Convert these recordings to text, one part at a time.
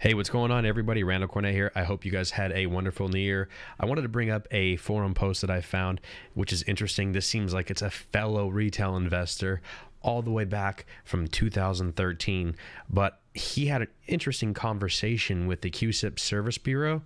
Hey, what's going on, everybody? Randall Cornet here. I hope you guys had a wonderful new year. I wanted to bring up a forum post that I found, which is interesting. This seems like it's a fellow retail investor all the way back from 2013, but he had an interesting conversation with the QSIP Service Bureau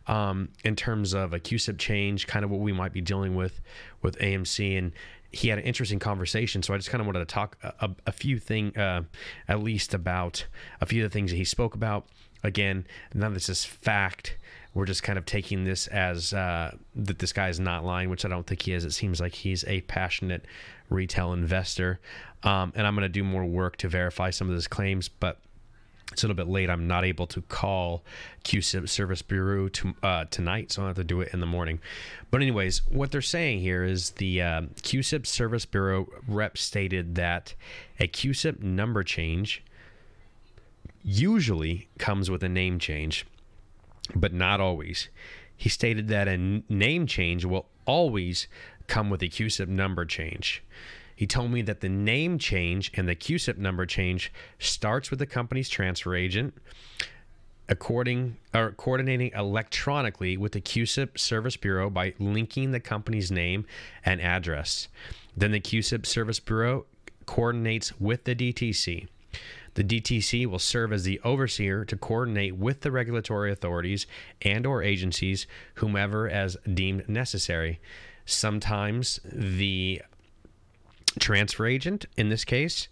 in terms of a QSIP change, kind of what we might be dealing with AMC, and he had an interesting conversation. So I just kind of wanted to talk a few things, at least about a few of the things that he spoke about. Again, none of this is fact. We're just kind of taking this as that this guy is not lying, which I don't think he is. It seems like he's a passionate retail investor. And I'm going to do more work to verify some of his claims, but it's a little bit late. I'm not able to call QSIP Service Bureau tonight, so I'll have to do it in the morning. But anyways, what they're saying here is the QSIP Service Bureau rep stated that a QSIP number change usually comes with a name change, but not always. He stated that a name change will always come with a QSIP number change. He told me that the name change and the QSIP number change starts with the company's transfer agent coordinating electronically with the QSIP Service Bureau by linking the company's name and address. Then the QSIP Service Bureau coordinates with the DTC. The DTC will serve as the overseer to coordinate with the regulatory authorities and/or agencies, whomever as deemed necessary. Sometimes the transfer agent, in this case,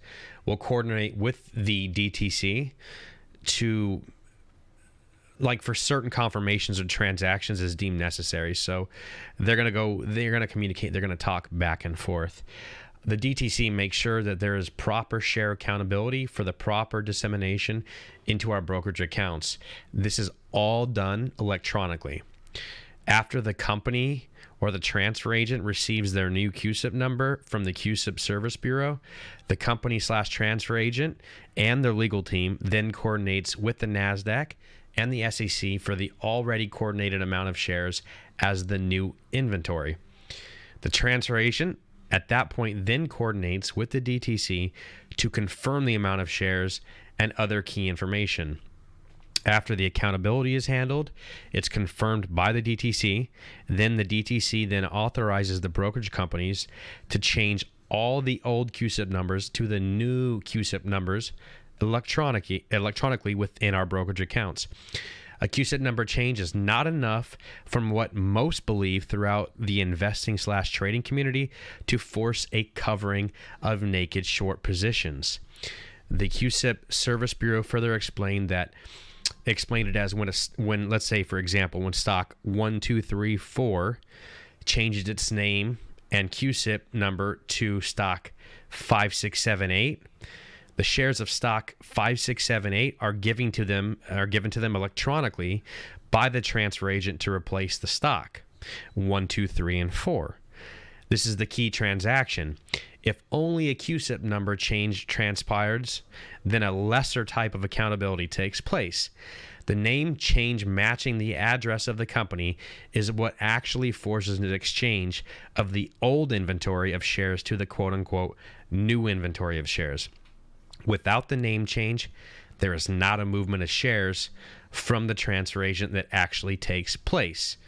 will coordinate with the DTC to, like, for certain confirmations of transactions as deemed necessary. So they're going to communicate, they're going to talk back and forth. The DTC makes sure that there is proper share accountability for the proper dissemination into our brokerage accounts. This is all done electronically. After the company or the transfer agent receives their new QSIP number from the QSIP Service Bureau, the company/transfer agent and their legal team then coordinates with the NASDAQ and the SEC for the already coordinated amount of shares as the new inventory. The transfer agent at that point then coordinates with the DTC to confirm the amount of shares and other key information. After the accountability is handled, it's confirmed by the DTC. Then the DTC then authorizes the brokerage companies to change all the old QSIP numbers to the new QSIP numbers electronically within our brokerage accounts. A QSIP number change is not enough, from what most believe throughout the investing/trading community, to force a covering of naked short positions. The QSIP Service Bureau further explained it as when let's say, for example, when stock 1234 changes its name and QSIP number to stock 5678. The shares of stock 5678 are given to them electronically by the transfer agent to replace the stock 1, 2, 3, and 4. This is the key transaction. If only a QSIP number change transpires, then a lesser type of accountability takes place. The name change matching the address of the company is what actually forces an exchange of the old inventory of shares to the quote-unquote new inventory of shares. Without the name change, there is not a movement of shares from the transfer agent that actually takes place.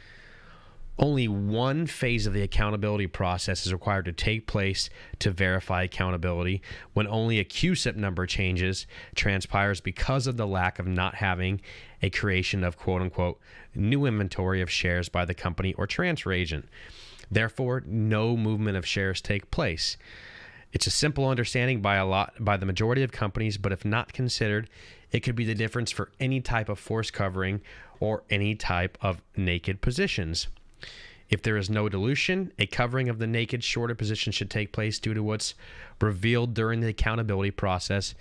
Only one phase of the accountability process is required to take place to verify accountability, when only a QSIP number transpires because of the lack of not having a creation of quote-unquote new inventory of shares by the company or transfer agent. Therefore, no movement of shares take place. It's a simple understanding by the majority of companies, but if not considered, it could be the difference for any type of force covering or any type of naked positions. If there is no dilution, a covering of the naked shorted position should take place due to what's revealed during the accountability process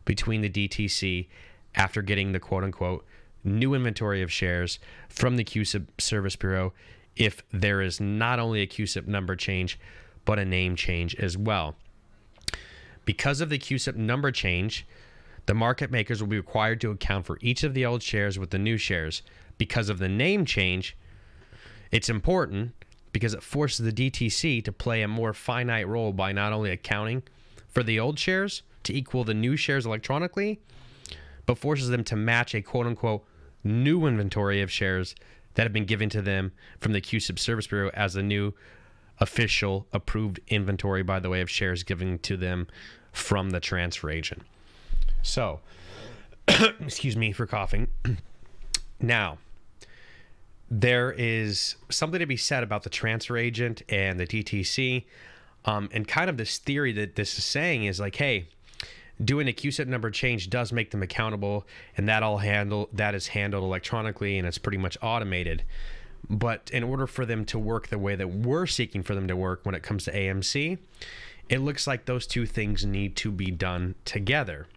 between the DTC after getting the quote-unquote new inventory of shares from the QSIP Service Bureau, if there is not only a QSIP number change, but a name change as well. Because of the QSIP number change, the market makers will be required to account for each of the old shares with the new shares. Because of the name change, it's important because it forces the DTC to play a more finite role by not only accounting for the old shares to equal the new shares electronically, but forces them to match a quote-unquote new inventory of shares that have been given to them from the CUSIP Service Bureau as the new official approved inventory, by the way, of shares given to them from the transfer agent. So, excuse me for coughing. Now, there is something to be said about the transfer agent and the DTC, and kind of this theory that this is saying is like, hey, doing a CUSIP number change does make them accountable, and that is handled electronically, and it's pretty much automated. But in order for them to work the way that we're seeking for them to work when it comes to AMC, it looks like those two things need to be done together.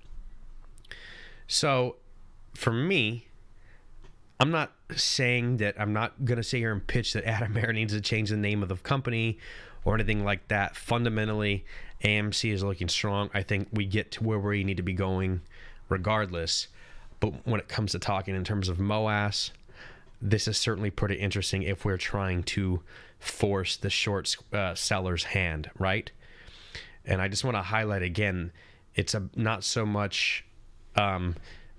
So for me, I'm not saying that I'm not going to sit here and pitch that Adam Air needs to change the name of the company or anything like that. Fundamentally, AMC is looking strong. I think we get to where we need to be going regardless. But when it comes to talking in terms of MOAS, this is certainly pretty interesting if we're trying to force the short seller's hand, right? And I just want to highlight again, it's not so much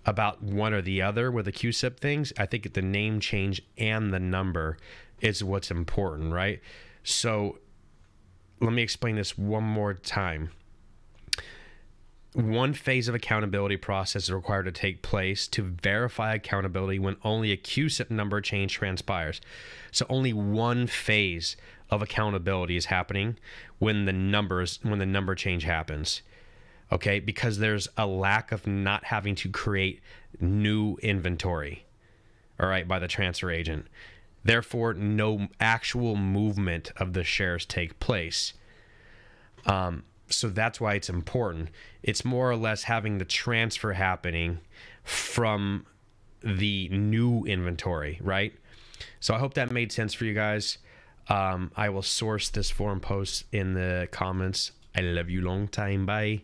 about one or the other with the CUSIP things. I think the name change and the number is what's important, right? So let me explain this one more time. One phase of accountability process is required to take place to verify accountability when only a CUSIP number change transpires. So only one phase of accountability is happening when the number change happens. Okay, because there's a lack of not having to create new inventory, all right, by the transfer agent. Therefore, no actual movement of the shares take place. So that's why it's important. It's more or less having the transfer happening from the new inventory, right? So I hope that made sense for you guys. I will source this forum post in the comments. I love you long time. Bye.